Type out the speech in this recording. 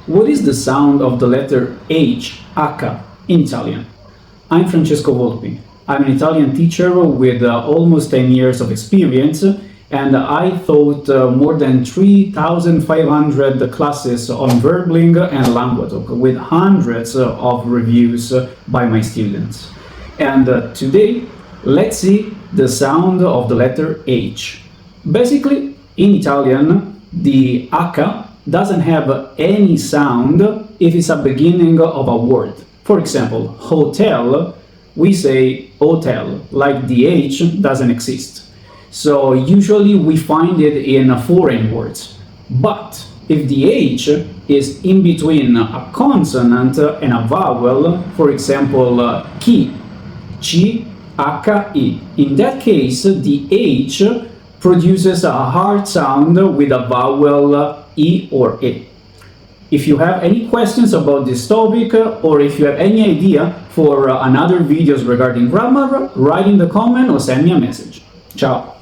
What is the sound of the letter H, H, in Italian? I'm Francesco Volpi. I'm an Italian teacher with almost 10 years of experience, and I taught more than 3,500 classes on Verbling and Languadoc with hundreds of reviews by my students. And today, let's see the sound of the letter H. Basically, in Italian, the H doesn't have any sound if it's a beginning of a word. For example, hotel, we say hotel, like the H doesn't exist. So usually we find it in foreign words. But if the H is in between a consonant and a vowel, for example, chi, chi, h-i, in that case the H produces a hard sound with a vowel E or E. If you have any questions about this topic, or if you have any idea for another videos regarding grammar, write in the comment or send me a message. Ciao!